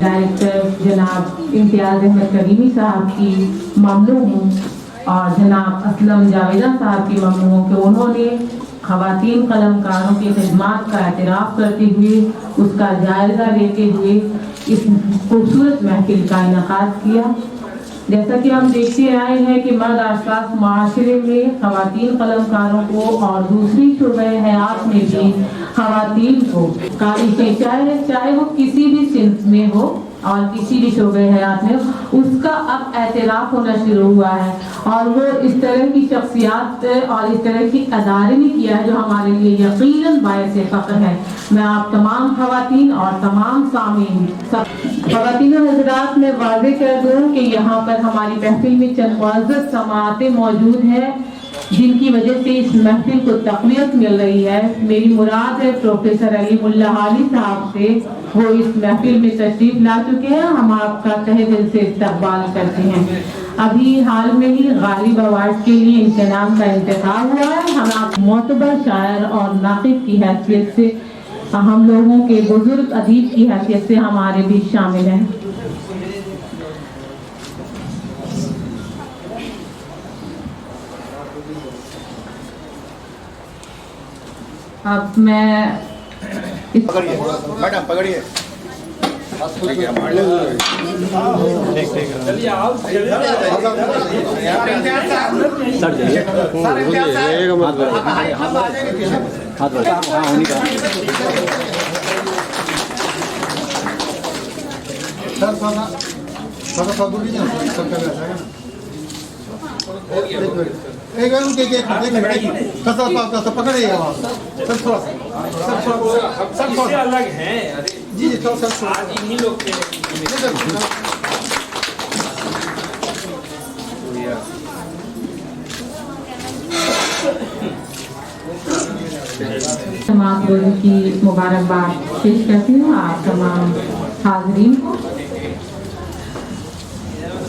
Director जनाब इम्तियाज़ Ahmad creamy साहब की ममनून हूँ और जनाब असलम जावेदा साहब की ममनून हूँ कि उन्होंने ख़वातीन कलमकारों की खिदमत का एतराफ़ करते हुए उसका जायज़ा लेते हुए इस खूबसूरत महफिल का इनेकाद किया। जैसा कि हम देखते आए हैं कि मर्द आसपास माशरे में ख़वातीन कलमकारों को और दूसरी शुबे हयात में भी ख़वातीन को काबिज़ चाहे वो किसी भी सिंफ में हो और किसी भी शोबे हयात में उसका अब एतराफ़ होना शुरू हुआ है और वो इस तरह की शख्सियात और इस तरह की अदारे ने किया है जो हमारे लिए यकीनन बायस फ़ख्र है। मैं आप तमाम ख़वातीन और तमाम सामीन ख़वातीन हज़रात में वाज़ेह कर दूँ कि यहाँ पर हमारी महफिल में चंद मुअज़्ज़ज़ समाअतें मौजूद हैं जिनकी वजह से इस महफिल को तक़वियत मिल रही है। मेरी मुराद है प्रोफेसर अली मुल्ला हाली साहब से, वो इस महफिल में तशरीफ ला चुके हैं। हम आपका तहे दिल से इस्तक़बाल करते हैं। अभी हाल में ही गालिब अवार्ड के लिए इनके नाम का इंतखाब हुआ है। हम आप मोतबर शायर और नाक़िब की हैसियत से हम लोगों के बुजुर्ग अदीब की हैसियत से हमारे बीच शामिल हैं। अब मैं पकड़िए मैडम पकड़िए पकड़िएगा अलग है जी जी थोड़ा आज इन्हीं लोग के तमाम लोगों की मुबारकबाद पेश करती हूँ आप तमाम हाज़रीन को।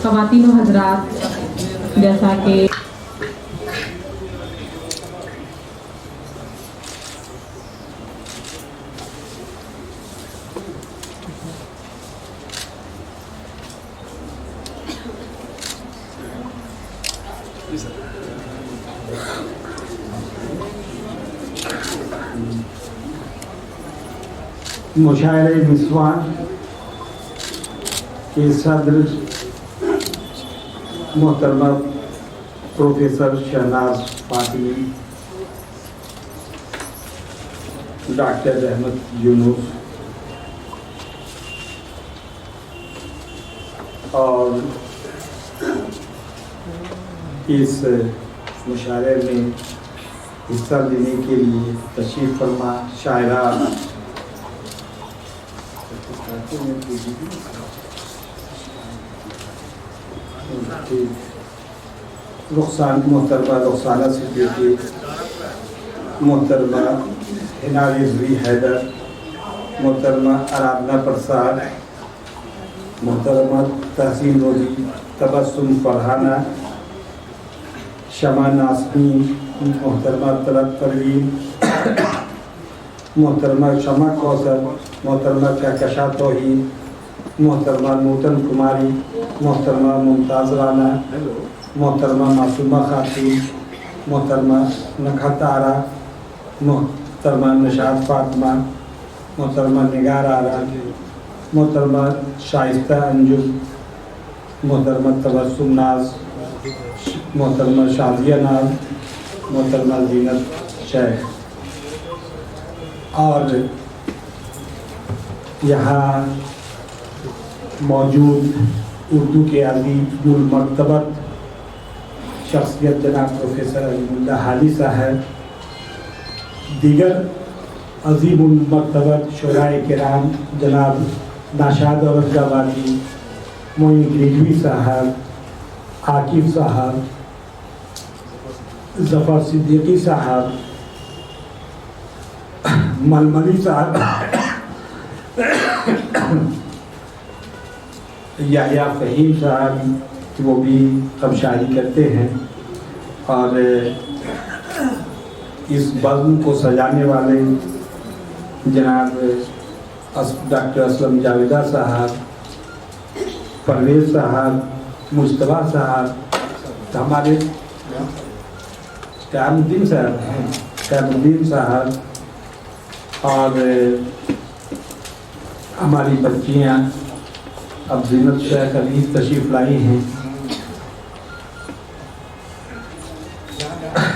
ख़वातीन हज़रात, जैसा कि मुशायरे निस्वान के सदर मोहतरमा प्रोफेसर शहनाज फातिमी, डॉक्टर अहमद यूनुस और इस मुशायरे में हिस्सा लेने के लिए तशरीफ़ फरमा शायरा मोहतरमा रुखसाना सिद्दीकी, मोहतरमा हिना रिजवी हैदर, मोहतरमा आराधना प्रसाद, मोहतरमा तहसीन रोजी, तबस्सुम फरहाना, शमा नासमीन, मोहतरमा तलत परवीन, मोहतरमा शमा कौसर, मोहतरमा कहकशा तौहीद, मोहतरमा नूतन कुमारी, मोहतरमा मुमताज़ राना, मोहतरमा मासूमा खातून, मोहतरमा नखत आरा, मोहतरमा नशाद फातिमा, मोहतरमा निगार आरा, मोहतरमा शाइस्ता अंजुम, मोहतरमा तबस्सुम नाज, मोहतरमा शादिया नाज, मोहतरमा जीनत शेख। और यहाँ मौजूद उर्दू के अज़ीमुल मर्तबत शख्सियत जनाब प्रोफेसर अली मुल्ला हाली साहब, दीगर अज़ीमुल मर्तबत शुराए किराम जनाब नाशाद औरंगाबादी, मोइन रिजवी साहब, आकिब साहब, ज़फ़र सिद्दीकी साहब, मलमली साहब, याह्या फ़हीम साहब, वो भी अब शायरी करते हैं। और इस बज़्म को सजाने वाले जनाब डॉक्टर असलम जावेदा साहब, परवेज साहब, मुस्तफा साहब, तो हमारे कैमुद्दीन साहब हैं, कैमुद्दीन साहब, और हमारी बच्चियाँ अब जीनत शेख अली तशरीफ लाई हैं,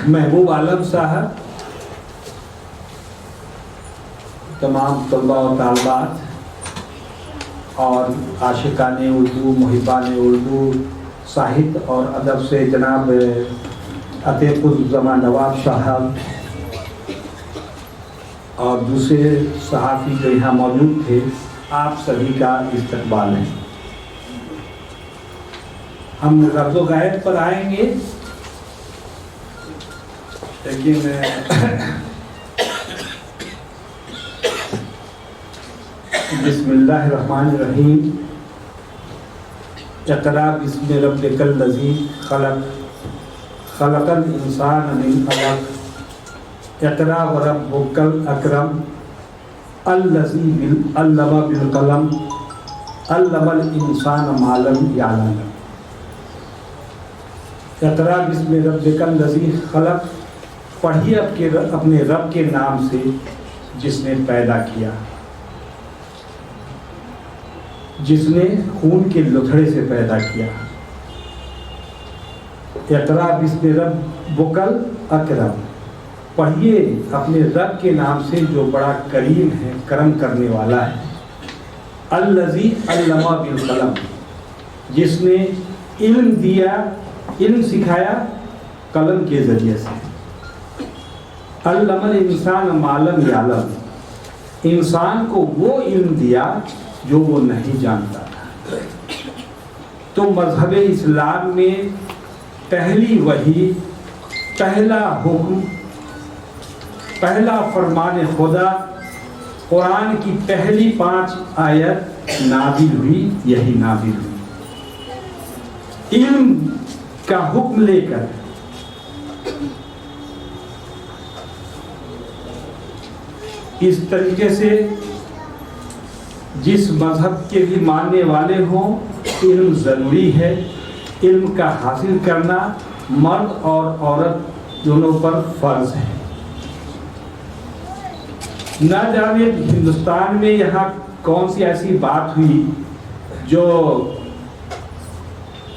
महबूब आलम साहब, तमाम तलबा और तालबात और आशिकाने उर्दू, मुहिबान उर्दू, साहित्य और अदब से जनाब अतीकुज़्ज़मा नवाब साहब और दूसरे सहाफ़ी जो यहाँ मौजूद थे, आप सभी का इस्तकबाल है। हम रब्ज़ो गायब पर आएंगे, लेकिन बिस्मिल्लाहिर्रहमानिर्रहीम। इक़रा बिस्मि रब्बिकल लज़ी खलक़, खलक़ल इंसान मिन अलक़, इक़रा व रब्बुकल अकरम, अल्लज़ी अल्लमा बिल क़लम, अल्लमल इंसान मा लम यअलम। इक़रा बिस्मि रब्बिकल लज़ी खलक़, पढ़िए अपने रब के नाम से जिसने पैदा किया, जिसने खून के लुथड़े से पैदा किया। इक़रा बिस्मि रब्बिकल अकरम, पढ़िए अपने रब के नाम से जो बड़ा करीम है, करम करने वाला है। अल्लज़ी अल्लमा बिल क़लम, जिसने इल्म दिया, इल्म सिखाया कलम के ज़रिए से। अल्लमल इंसान मा लम यअलम, इंसान को वो इल्म दिया जो वो नहीं जानता था। तो मज़हब इस्लाम में पहली वही, पहला हुक्म, पहला फरमान खुदा, कुरान की पहली 5 आयत नाज़िल हुई, यही नाज़िल हुई इल्म का हुक्म लेकर। इस तरीके से जिस मज़हब के भी मानने वाले हों, इल्म ज़रूरी है। इल्म का हासिल करना मर्द और औरत दोनों पर फ़र्ज़ है। न जाने हिंदुस्तान में यहाँ कौन सी ऐसी बात हुई जो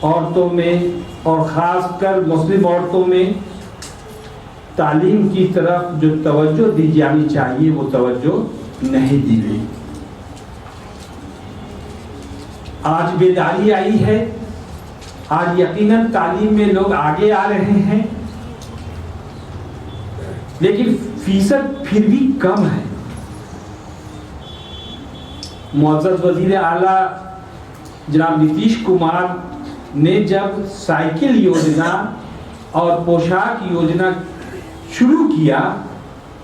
औरतों में और ख़ासकर मुस्लिम औरतों में तालीम की तरफ जो तवज्जो दी जानी चाहिए वो तवज्जो नहीं दी गई। आज बेदारी आई है, आज यकीनन तालीम में लोग आगे आ रहे हैं, लेकिन फीसद फिर भी कम है। मुअज़्ज़ज़ वज़ीर आला जनाब नीतीश कुमार ने जब साइकिल योजना और पोशाक योजना शुरू किया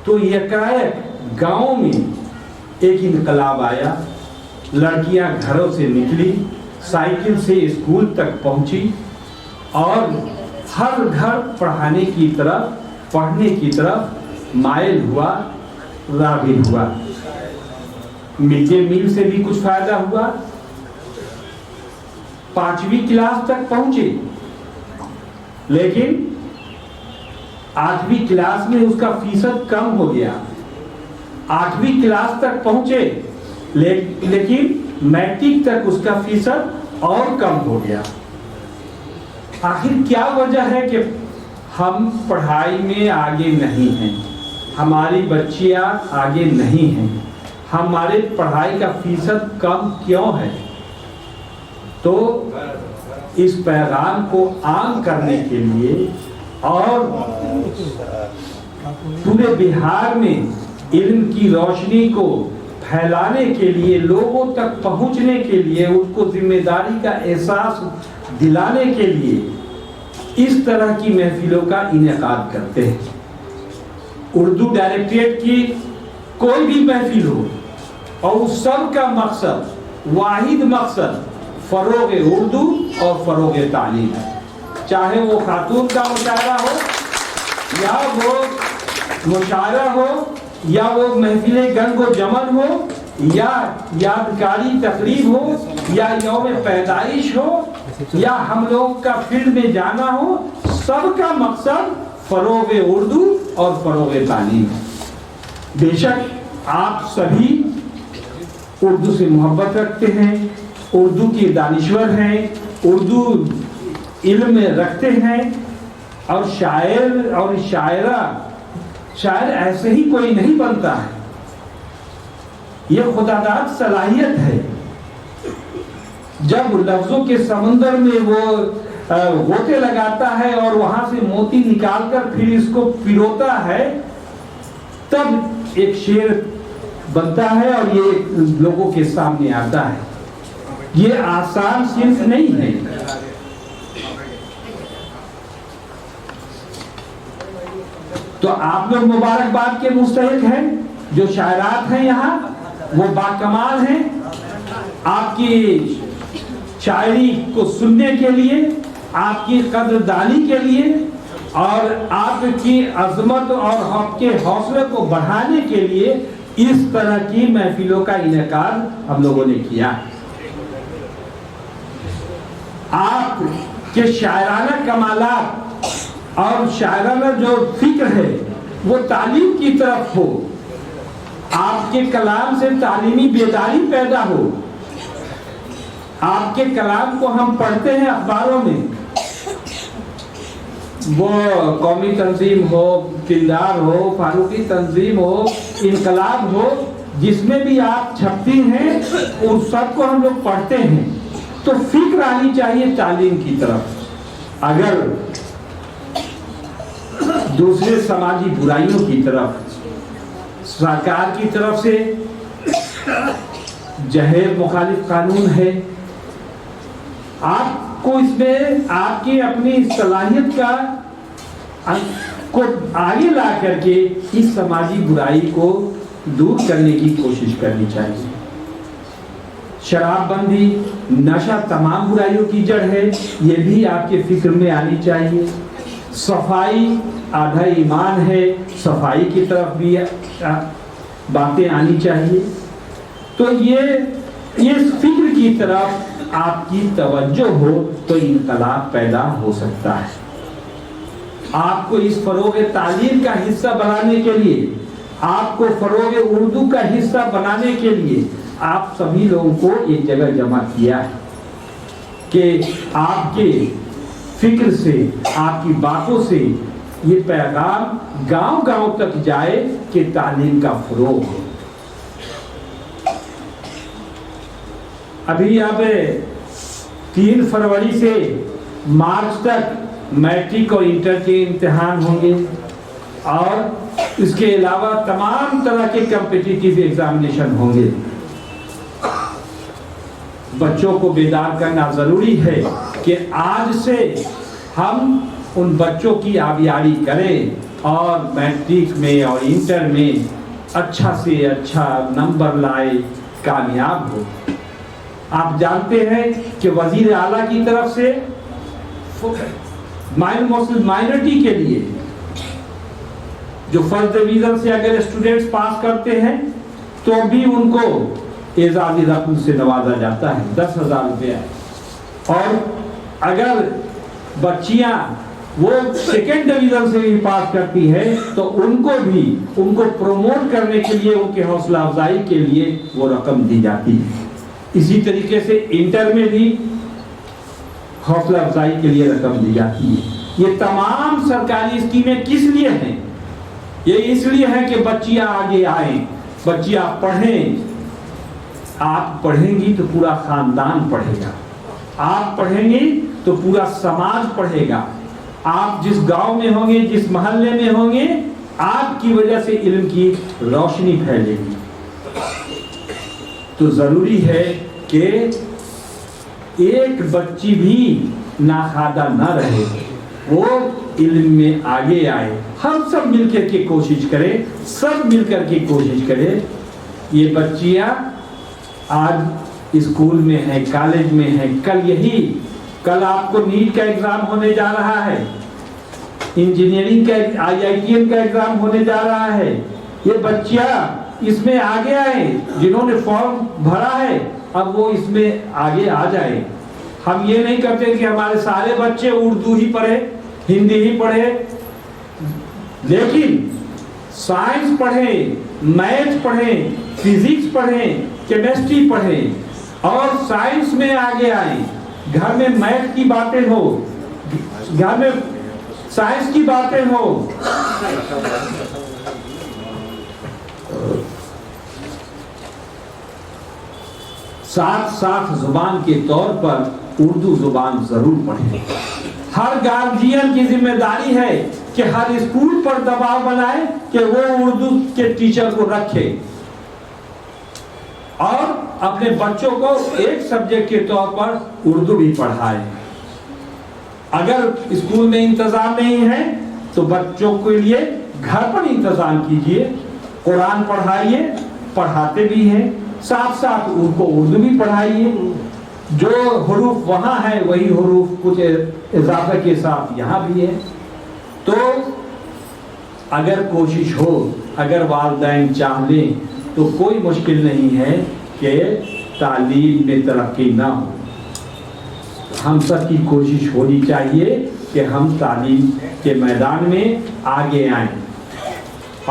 तो यकायक गाँव में एक इनकलाब आया। लड़कियां घरों से निकली, साइकिल से स्कूल तक पहुंची और हर घर पढ़ने की तरफ माइल हुआ, राग़िब हुआ। मिड डे मील से भी कुछ फायदा हुआ। 5वीं क्लास तक पहुंचे, लेकिन 8वीं क्लास में उसका फीसद कम हो गया। 8वीं क्लास तक पहुंचे, लेकिन मैट्रिक तक उसका फीसद और कम हो गया। आखिर क्या वजह है कि हम पढ़ाई में आगे नहीं हैं, हमारी बच्चियां आगे नहीं हैं, हमारे पढ़ाई का फीसद कम क्यों है? तो इस पैगाम को आम करने के लिए और पूरे बिहार में इल्म की रोशनी को फैलाने के लिए, लोगों तक पहुंचने के लिए, उसको जिम्मेदारी का एहसास दिलाने के लिए इस तरह की महफिलों का इनेकाद करते हैं। उर्दू डायरेक्टरेट की कोई भी महफिल हो और उस सब का मकसद, वाहिद मकसद फ़रोग़ उर्दू और फ़रोग़ तालीम है। चाहे वो खातून का मुशायरा हो या वो मुशायरा हो या वो महफिल गंग व जमन हो या यादगारी तकरीब हो या यौम पैदाइश हो या हम लोग का फील्ड में जाना हो, सबका मकसद फरोग उर्दू और फरोग तालीम। बेशक आप सभी उर्दू से मोहब्बत रखते हैं, उर्दू के दानिश्वर हैं, उर्दू इल्म में रखते हैं, और शायर और शायरा, शायर ऐसे ही कोई नहीं बनता है, ये खुदादाद सलाहियत है। जब लफ्जों के समंदर में वो गोते लगाता है और वहां से मोती निकालकर फिर इसको पिरोता है, तब एक शेर बनता है और ये लोगों के सामने आता है। ये आसान सिर्फ नहीं है। तो आप लोग मुबारकबाद के मुस्तहिक हैं। जो शायरात हैं यहाँ वो बाकमाल हैं। आपकी शायरी को सुनने के लिए, आपकी कदरदानी के लिए और आपकी अजमत और आपके हौसले को बढ़ाने के लिए इस तरह की महफिलों का इनेकाद हम लोगों ने किया। आपके शायराना कमालात और शायराना जो फिक्र है वो तालीम की तरफ हो, आपके कलाम से तालीमी बेदारी पैदा हो। आपके कलाम को हम पढ़ते हैं अखबारों में, वो कौमी तंजीम हो, किरदार हो, फारूकी तंजीम हो, इनकलाब हो, जिसमें भी आप छपती हैं उन सबको हम लोग पढ़ते हैं। तो फिक्र आनी चाहिए तालीम की तरफ। अगर दूसरे समाजी बुराइयों की तरफ सरकार की तरफ से जहेर मुखालिफ कानून है, आपको इसमें आपकी अपनी सलाहियत को आगे ला करके इस समाजी बुराई को दूर करने की कोशिश करनी चाहिए। शराबबंदी, नशा तमाम बुराइयों की जड़ है, ये भी आपके फिक्र में आनी चाहिए। सफाई आधा ईमान है, सफाई की तरफ भी बातें आनी चाहिए। तो ये फिक्र की तरफ आपकी तवज्जो हो तो इनकलाब पैदा हो सकता है। आपको इस फरोग तालीम का हिस्सा बनाने के लिए, आपको फरोग उर्दू का हिस्सा बनाने के लिए आप सभी लोगों को एक जगह जमा किया है कि आपके फिक्र से, आपकी बातों से ये पैगाम गांव-गांव तक जाए कि तालीम का फरोग हो। अभी अब 3 फरवरी से मार्च तक मैट्रिक और इंटर के इम्तिहान होंगे और इसके अलावा तमाम तरह के कॉम्पिटिटिव एग्जामिनेशन होंगे। बच्चों को बेदार करना जरूरी है कि आज से हम उन बच्चों की आबियारी करें और मैट्रिक में और इंटर में अच्छा से अच्छा नंबर लाए, कामयाब हो। आप जानते हैं कि वजीर आला की तरफ से माइनॉरिटी के लिए जो फर्स्ट डिवीजन से अगर स्टूडेंट्स पास करते हैं तो भी उनको एजाजी रकम से नवाजा जाता है, 10,000 रुपया। और अगर बच्चियां वो सेकेंड डिवीजन से भी पास करती है तो उनको प्रमोट करने के लिए, उनके हौसला अफजाई के लिए वो रकम दी जाती है। इसी तरीके से इंटर में भी हौसला अफजाई के लिए रकम दी जाती है। ये तमाम सरकारी स्कीमें किस लिए हैं? ये इसलिए है कि बच्चियां आगे आए, बच्चियां पढ़ें। आप पढ़ेंगी तो पूरा खानदान पढ़ेगा, आप पढ़ेंगे तो पूरा समाज पढ़ेगा। आप जिस गांव में होंगे, जिस मोहल्ले में होंगे, आपकी वजह से इल्म की रोशनी फैलेगी। तो जरूरी है कि एक बच्ची भी नाखादा ना रहे, वो इल्म में आगे आए। हम सब मिलकर के कोशिश करें, सब मिलकर के कोशिश करें। ये बच्चियां आज स्कूल में है, कॉलेज में है, कल आपको नीट का एग्जाम होने जा रहा है, इंजीनियरिंग का IITM का एग्जाम होने जा रहा है। ये बच्चियां اس میں آگے آئے، جنہوں نے فارم بھرا ہے اب وہ اس میں آگے آ جائے. ہم یہ نہیں کرتے کہ ہمارے سارے بچے اردو ہی پڑھے، ہندی ہی پڑھے، لیکن سائنس پڑھیں، میتھ پڑھیں، فزکس پڑھیں، کیمسٹری پڑھیں اور سائنس میں آگے آئیں. گھر میں میتھ کی باتیں ہو، گھر میں سائنس کی باتیں ہو. ساتھ ساتھ زبان کے طور پر اردو زبان ضرور پڑھیں. ہر گارجین کی ذمہ داری ہے کہ ہر اسکول پر دباؤ بنائے کہ وہ اردو کے ٹیچر کو رکھے اور اپنے بچوں کو ایک سبجیکٹ کے طور پر اردو بھی پڑھائے. اگر اسکول میں انتظام نہیں ہے تو بچوں کے لیے گھر پر انتظام کیجئے. قرآن پڑھائیے، پڑھاتے بھی ہیں، ساتھ ساتھ ان کو اردو بھی پڑھائیے. جو حروف وہاں ہے وہی حروف کچھ اضافہ کے ساتھ یہاں بھی ہے. تو اگر کوشش ہو، اگر والدین چاہ لیں تو کوئی مشکل نہیں ہے کہ تعلیم میں ترقی نہ ہو. ہم سب کی کوشش ہونی چاہیے کہ ہم تعلیم کے میدان میں آگے آئیں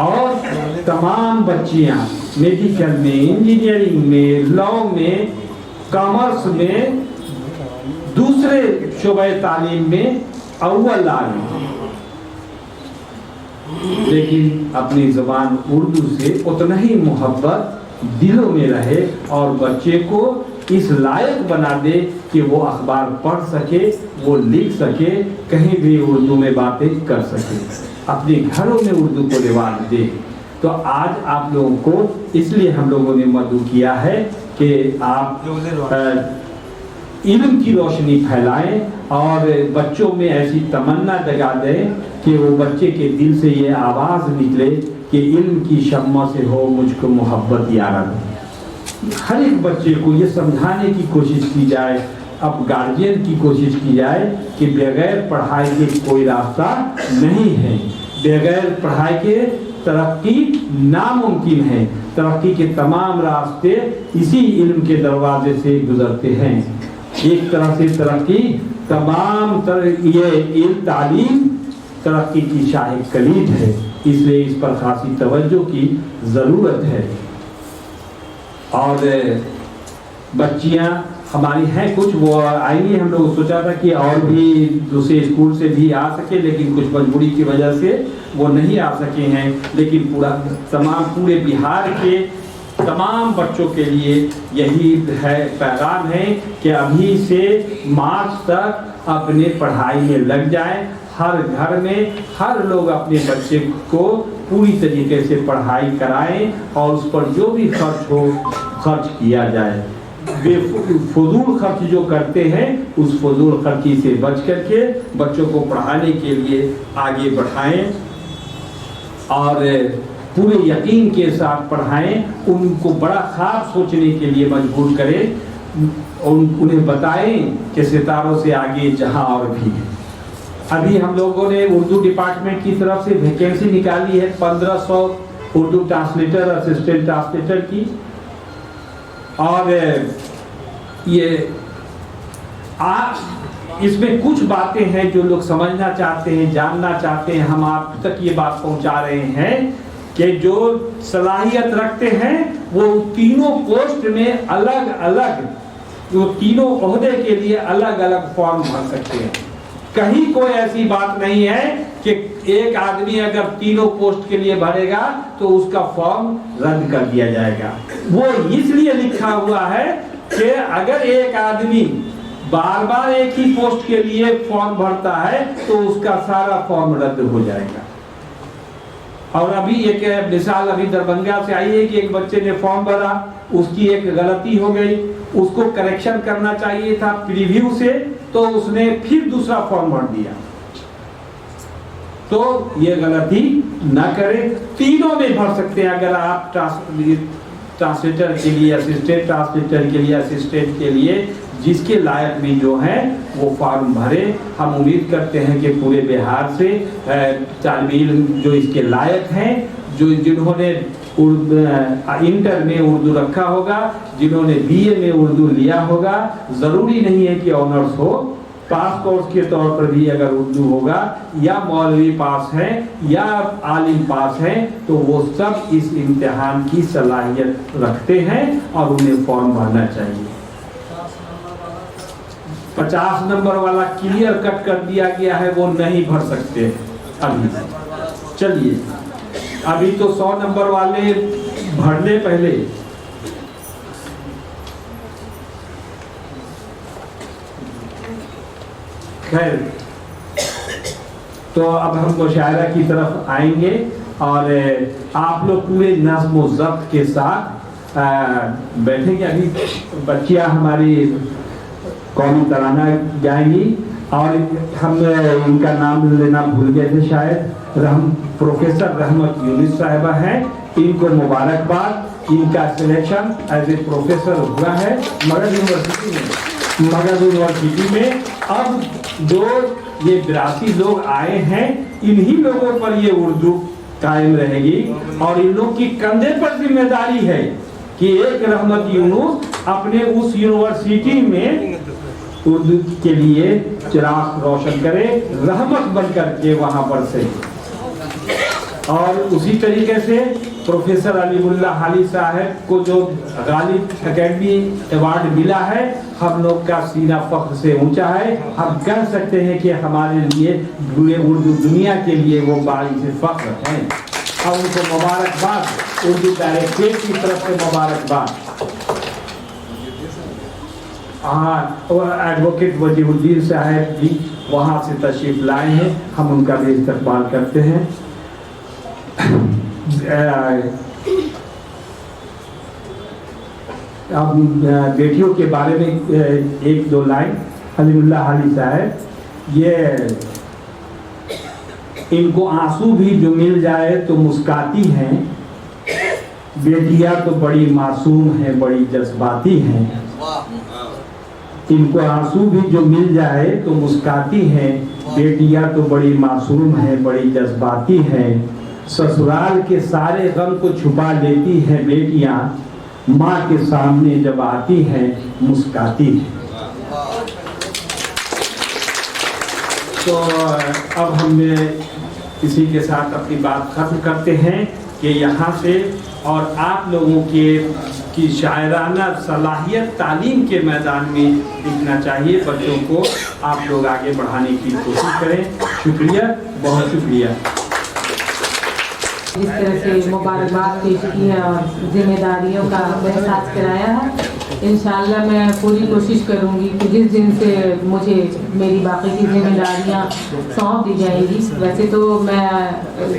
اور تمام بچیاں میڈیکل میں، انجینئرنگ میں، لاء میں، کامرس میں، دوسرے شعبہ تعلیم میں اول آئیں، لیکن اپنی زبان اردو سے اتنا ہی محبت دلوں میں رہے اور بچے کو اس لائق بنا دے کہ وہ اخبار پڑھ سکے، وہ لکھ سکے، کہیں بھی اردو میں باتیں کر سکے، اپنے گھروں میں اردو کو رواج دے. تو آج آپ لوگوں کو اس لیے ہم لوگوں نے مدعو کیا ہے کہ آپ علم کی روشنی پھیلائیں اور بچوں میں ایسی تمنا جگا دیں کہ وہ بچے کے دل سے یہ آواز نکلے کہ علم کی شمع سے ہو مجھ کو محبت یاران. ہر ایک بچے کو یہ سمجھانے کی کوشش کی جائے، اب گارجین کی کوشش کی جائے کہ بغیر پڑھائی کے کوئی راستہ نہیں ہے، بغیر پڑھائی کے ترقی ناممکن ہے. ترقی کے تمام راستے اسی علم کے دروازے سے گزرتے ہیں. ایک طرح سے ترقی تمام یہ تعلیم ترقی کی شاہ کلید ہے، اس لیے اس پر خاصی توجہ کی ضرورت ہے. اور بچیاں ہماری ہیں کچھ وہ آئی نہیں، ہم لوگ سوچا تھا کہ اور بھی دوسرے اسکول سے بھی آ سکے لیکن کچھ مجبوری کی وجہ سے وہ نہیں آ سکے ہیں. لیکن پورے بہار کے تمام بچوں کے لیے یہی ہے پیغام ہے کہ ابھی سے مارچ تک اپنے پڑھائی میں لگ جائیں. ہر گھر میں ہر لوگ اپنے بچے کو پوری طریقے سے پڑھائی کرائیں اور اس پر جو بھی خرچ ہو خرچ کیا جائے. بے فضول خرچ جو کرتے ہیں اس فضول خرچی سے بچ کر کے بچوں کو پڑھانے کے لیے آگے بڑھائیں اور پورے یقین کے ساتھ پڑھائیں. ان کو بڑا خواب سوچنے کے لیے مجبور کریں، انہیں بتائیں کہ ستاروں سے آگے جہاں اور بھی ہے. ابھی ہم لوگوں نے اردو ڈپارٹمنٹ کی طرف سے ویکینسی نکالی ہے 1500 اردو ٹرانسلیٹر، اسسٹنٹ ٹرانسلیٹر کی. اور یہ اس میں کچھ باتیں ہیں جو لوگ سمجھنا چاہتے ہیں، جاننا چاہتے ہیں. ہم آپ تک یہ بات پہنچا رہے ہیں کہ جو صلاحیت رکھتے ہیں وہ تینوں پوسٹ میں الگ الگ، جو تینوں عہدے کے لیے الگ الگ فارم بھر سکتے ہیں. کہیں کوئی ایسی بات نہیں ہے کہ ایک آدمی اگر تینوں پوسٹ کے لیے بھرے گا تو اس کا فارم رد کر دیا جائے گا. وہ اس لیے لکھا ہوا ہے کہ اگر ایک آدمی بار بار ایک ہی پوسٹ کے لیے فارم بھرتا ہے تو اس کا سارا فارم رد ہو جائے گا. اور ابھی ایک مثال ابھی دربھنگا سے آئی ہے کہ ایک بچے نے فارم بھرا، اس کی ایک غلطی ہو گئی، اس کو کریکشن کرنا چاہیے تھا پریویو سے، تو اس نے پھر دوسرا فارم بھر دیا. تو یہ غلطی نہ کریں، تینوں میں بھر سکتے ہیں. اگر آپ ٹرانسلیٹر کے لیے، اسسٹنٹ ٹرانسلیٹر کے لیے، اسسٹنٹ کے لیے جس کے لائق بھی جو ہیں وہ فارم بھرے. ہم امید کرتے ہیں کہ پورے بہار سے طالب علم جو اس کے لائق ہیں، جو جنہوں نے इंटर में उर्दू रखा होगा, जिन्होंने बीए में उर्दू लिया होगा, ज़रूरी नहीं है कि ऑनर्स हो, पास कोर्स के तौर पर भी अगर उर्दू होगा, या मौलवी पास है या आलिम पास है, तो वो सब इस इम्तिहान की सलाहियत रखते हैं और उन्हें फॉर्म भरना चाहिए। 50 नंबर वाला क्लियर कट कर दिया गया है, वो नहीं भर सकते अभी। चलिए, अभी तो 100 नंबर वाले भर ले पहले। खैर, तो अब हम मुशायरा की तरफ आएंगे और आप लोग पूरे नज़्म व ज़ब्त के साथ बैठेंगे। अभी बच्चियां हमारी कौमी तराना गाएंगी और हम इनका नाम लेना भूल गए थे शायद। प्रोफेसर रहमत यूनिस साहिबा हैं, इनको मुबारकबाद। इनका सिलेक्शन एज ए प्रोफेसर हुआ है मगध यूनिवर्सिटी में। अब जो ये 82 लोग आए हैं, इन्हीं लोगों पर ये उर्दू कायम रहेगी और इन लोग की कंधे पर जिम्मेदारी है कि एक रहमत यूनुस अपने उस यूनिवर्सिटी में उर्दू के लिए चिराग रोशन करे, रहमत बनकर के वहां पर से। और उसी तरीके से प्रोफेसर अलीमुल्ला हाली साहब को जो गालिब एकेडमी अवार्ड मिला है, हम लोग का सीना फख्र से ऊंचा है। हम कह सकते हैं कि हमारे लिए पूरे उर्दू दुनिया के लिए वो बाइज़ फख्र हैं और उनको मुबारकबाद, उर्दू डायरेक्टरेट की तरफ से मुबारकबाद। हाँ, और एडवोकेट वजीहुद्दीन साहब भी वहाँ से तशरीफ लाए हैं, हम उनका भी इस्तकबाल करते हैं। अब बेटियों के बारे में एक दो लाइन। हलीमुल्ला हाली साहब, ये इनको आंसू भी जो मिल जाए तो मुस्काती हैं। बेटियां तो बड़ी मासूम हैं, बड़ी जज्बाती हैं। इनको आंसू भी जो मिल जाए तो मुस्काती हैं। बेटियां तो बड़ी मासूम हैं, बड़ी जज्बाती हैं। ससुराल के सारे गम को छुपा लेती हैं बेटियां, माँ के सामने जब आती हैं मुस्काती हैं। तो अब हम इसी के साथ अपनी बात खत्म करते हैं कि यहाँ से और आप लोगों की शायराना सलाहियत तालीम के मैदान में दिखना चाहिए। बच्चों को आप लोग आगे बढ़ाने की कोशिश करें। शुक्रिया, बहुत शुक्रिया। जिस तरह से मुबारकबाद पेश की है और जिम्मेदारियों का एहसास कराया है, इंशाअल्लाह मैं पूरी कोशिश करूंगी कि जिस दिन से मुझे मेरी बाकी की जिम्मेदारियां सौंप दी जाएंगी, वैसे तो मैं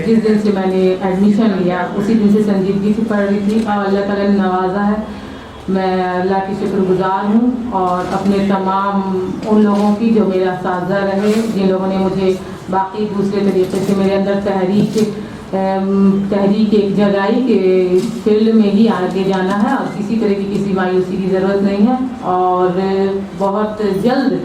जिस दिन से मैंने एडमिशन लिया उसी दिन से संजीदगी से पढ़ रही थी और अल्लाह ताला ने नवाजा है। मैं अल्लाह की शुक्रगुजार हूँ और अपने तमाम उन लोगों की जो मेरा साझा रहे, जिन लोगों ने मुझे बाकी दूसरे तरीके से मेरे अंदर तहरीक एक जगाई के फील्ड में ही आगे जाना है और किसी तरह की किसी मायूसी की ज़रूरत नहीं है और बहुत जल्द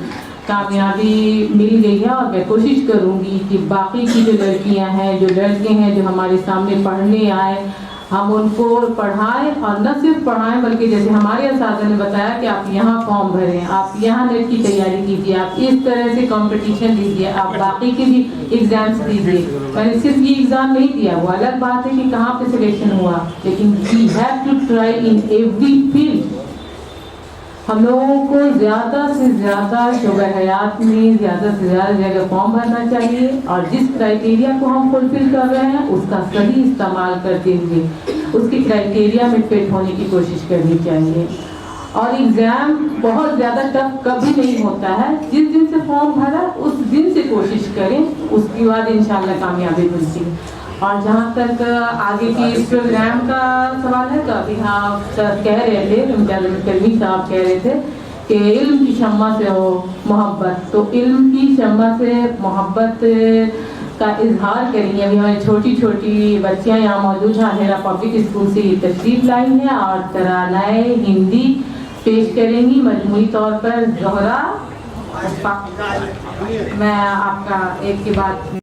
कामयाबी मिल गई है। और मैं कोशिश करूँगी कि बाकी की जो लड़कियां हैं, जो लड़के हैं, जो हमारे सामने पढ़ने आए, हम उनको पढ़ाएं और न सिर्फ पढ़ाएं बल्कि जैसे हमारे असातिज़ा ने बताया कि आप यहाँ फॉर्म भरें, आप यहाँ नेट की तैयारी कीजिए, आप इस तरह से कंपटीशन दीजिए, आप बाकी के भी एग्जाम्स दीजिए। मैंने सिर्फ ये एग्ज़ाम नहीं दिया, वो अलग बात है कि कहाँ पे सिलेक्शन हुआ, लेकिन we have to try in every field. हम लोगों को ज़्यादा से ज़्यादा शोबा हयात में ज़्यादा से ज़्यादा जगह फॉर्म भरना चाहिए और जिस क्राइटेरिया को हम फुलफिल कर रहे हैं उसका सही इस्तेमाल करते हुए उसके क्राइटेरिया में फिट होने की कोशिश करनी चाहिए। और एग्ज़ाम बहुत ज़्यादा टफ कभी नहीं होता है, जिस दिन से फॉर्म भरा उस दिन से कोशिश करें, उसके बाद इंशाल्लाह कामयाबी मिलती है। और जहाँ तक आगे की इस प्रोग्राम का सवाल है तो अभी हाँ सर कह रहे थे, कर्मी साहब कह रहे थे कि इल्म की शम्मा से हो मोहब्बत, तो इल्म की शम्मा से मोहब्बत का इजहार करेंगे। अभी हमारी छोटी छोटी बच्चियाँ यहाँ मौजूद हैं, मेरा पब्लिक स्कूल से तशरीफ लाई हैं और तरानाए हिंदी पेश करेंगी मजमूई तौर पर। ज़ोहरा, मैं आपका एक के बाद